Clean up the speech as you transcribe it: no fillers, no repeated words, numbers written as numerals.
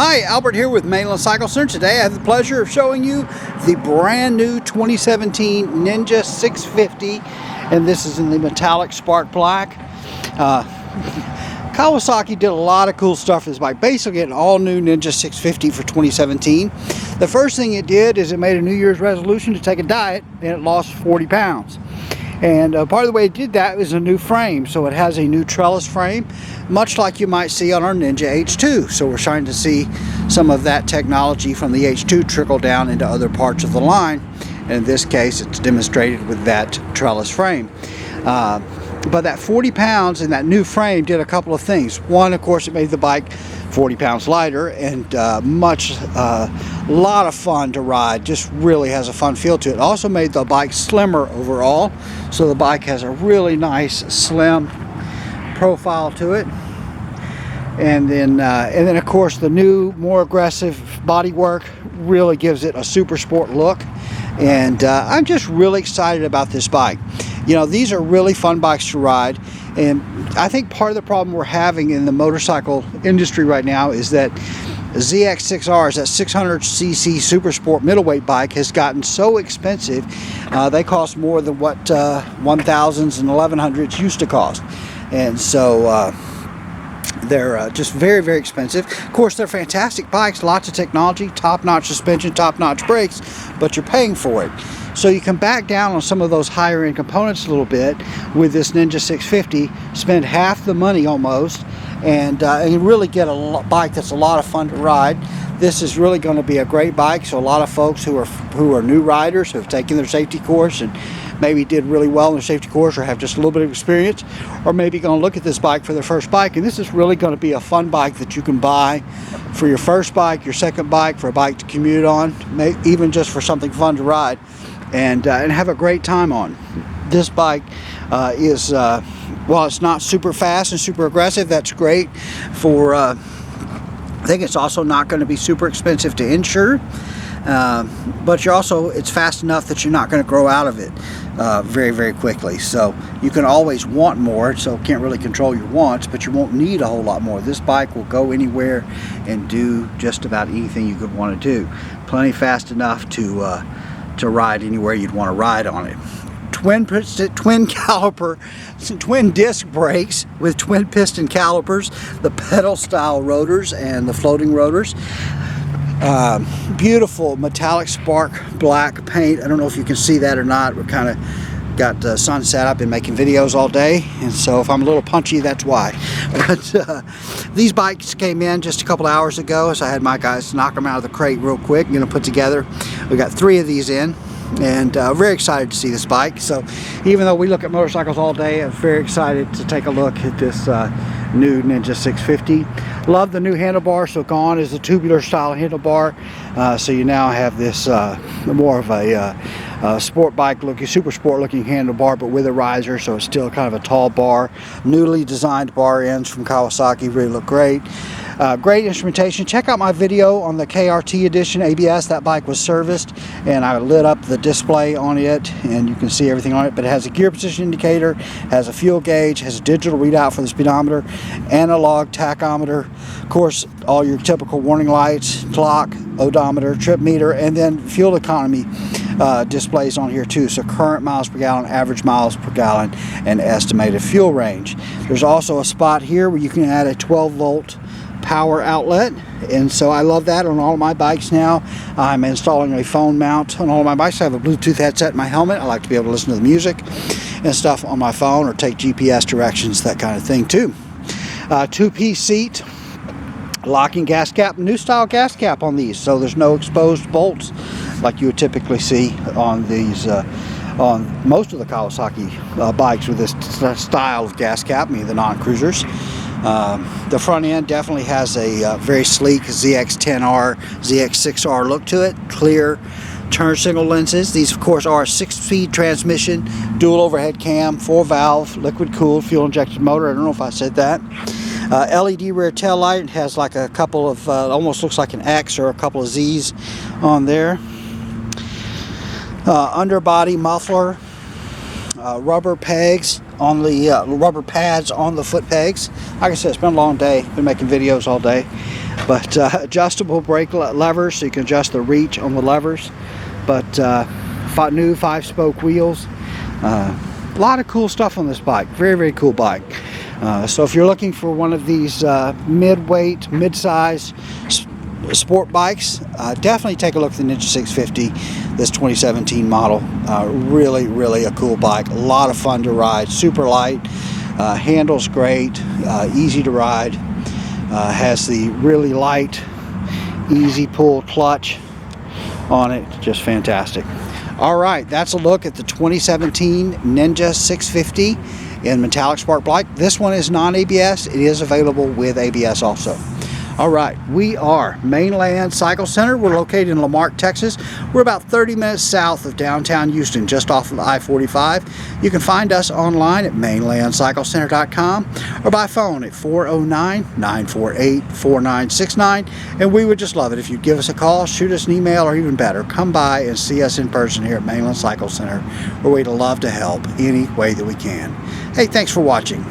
Hi, Albert here with Mainland Cycle Center. Today I have the pleasure of showing you the brand new 2017 Ninja 650, and this is in the metallic spark black. Kawasaki did a lot of cool stuff with this bike. Basically an all new Ninja 650 for 2017. The first thing it did is it made a New Year's resolution to take a diet, and it lost 40 pounds. And part of the way it did that was a new frame. So it has a new trellis frame, much like you might see on our Ninja H2. So we're starting to see some of that technology from the H2 trickle down into other parts of the line. And in this case, it's demonstrated with that trellis frame. But that 40 pounds in that new frame did a couple of things. One, of course, it made the bike 40 pounds lighter and a lot of fun to ride. Just really has a fun feel to it. Also made the bike slimmer overall, so the bike has a really nice slim profile to it. And then of course the new, more aggressive bodywork really gives it a super sport look. And I'm just really excited about this bike. You know, these are really fun bikes to ride, and I think part of the problem we're having in the motorcycle industry right now is that ZX6Rs, that 600cc super sport middleweight bike, has gotten so expensive. They cost more than what 1000s and 1100s used to cost, and so they're just very, very expensive. Of course, they're fantastic bikes, lots of technology, top-notch suspension, top-notch brakes, but you're paying for it. So you can back down on some of those higher-end components a little bit with this Ninja 650, spend half the money almost, and really get a bike that's a lot of fun to ride. This is really going to be a great bike. So a lot of folks who are new riders, who have taken their safety course and maybe did really well in their safety course, or have just a little bit of experience, or maybe going to look at this bike for their first bike. And this is really going to be a fun bike that you can buy for your first bike, your second bike, for a bike to commute on, even just for something fun to ride, and have a great time on. This bike is, while it's not super fast and super aggressive, that's great for, I think it's also not going to be super expensive to insure. But it's fast enough that you're not going to grow out of it very, very quickly. So you can always want more, so can't really control your wants, but you won't need a whole lot more. This bike will go anywhere and do just about anything you could want to do. Plenty fast enough to ride anywhere you'd want to ride on it. Twin caliper, twin disc brakes with twin piston calipers, the pedal style rotors and the floating rotors. Beautiful metallic spark black paint. I don't know if you can see that or not. We're kind of got sunset. I've been making videos all day, and so if I'm a little punchy, that's why. But these bikes came in just a couple hours ago, so I had my guys knock them out of the crate real quick. I'm going to put together. We got 3 of these in, and very excited to see this bike. So even though we look at motorcycles all day, I'm very excited to take a look at this new Ninja 650. Love the new handlebar. So gone is the tubular style handlebar, so you now have this more of a sport bike looking, super sport looking handlebar, but with a riser, so it's still kind of a tall bar. Newly designed bar ends from Kawasaki, really look great. Great instrumentation. Check out my video on the KRT edition ABS. That bike was serviced, and I lit up the display on it, and you can see everything on it. But it has a gear position indicator, has a fuel gauge, has a digital readout for the speedometer, analog tachometer, of course all your typical warning lights, clock, odometer, trip meter, and then fuel economy displays on here too. So current miles per gallon, average miles per gallon, and estimated fuel range. There's also a spot here where you can add a 12-volt power outlet, and so I love that on all of my bikes now. I'm installing a phone mount on all of my bikes. I have a Bluetooth headset in my helmet. I like to be able to listen to the music and stuff on my phone, or take GPS directions, that kind of thing too. 2-piece seat, locking gas cap, new style gas cap on these, so there's no exposed bolts like you would typically see on these on most of the Kawasaki bikes with this style of gas cap, meaning the non-cruisers. The front end definitely has a very sleek ZX10R, ZX6R look to it. Clear turn signal lenses. These, of course, are a 6-speed transmission, dual overhead cam, 4-valve, liquid-cooled, fuel-injected motor. I don't know if I said that. LED rear tail light. It has like a couple of, almost looks like an X or a couple of Z's on there. Underbody muffler. Rubber pegs on the rubber pads on the foot pegs. Like I said, it's been a long day. Been making videos all day. But adjustable brake levers, so you can adjust the reach on the levers. But new 5-spoke wheels. A lot of cool stuff on this bike. Very, very cool bike. So if you're looking for one of these mid-weight, mid-size sport bikes, definitely take a look at the Ninja 650, this 2017 model. Really, really a cool bike. A lot of fun to ride. Super light. Handles great. Easy to ride. Has the really light, easy pull clutch on it. Just fantastic. All right, that's a look at the 2017 Ninja 650 in metallic spark black. This one is non-ABS. It is available with ABS also. All right, we are Mainland Cycle Center. We're located in Marque, Texas. We're about 30 minutes south of downtown Houston, just off of I-45. You can find us online at mainlandcyclecenter.com or by phone at 409-948-4969. And we would just love it if you'd give us a call, shoot us an email, or even better, come by and see us in person here at Mainland Cycle Center, where we'd love to help any way that we can. Hey, thanks for watching.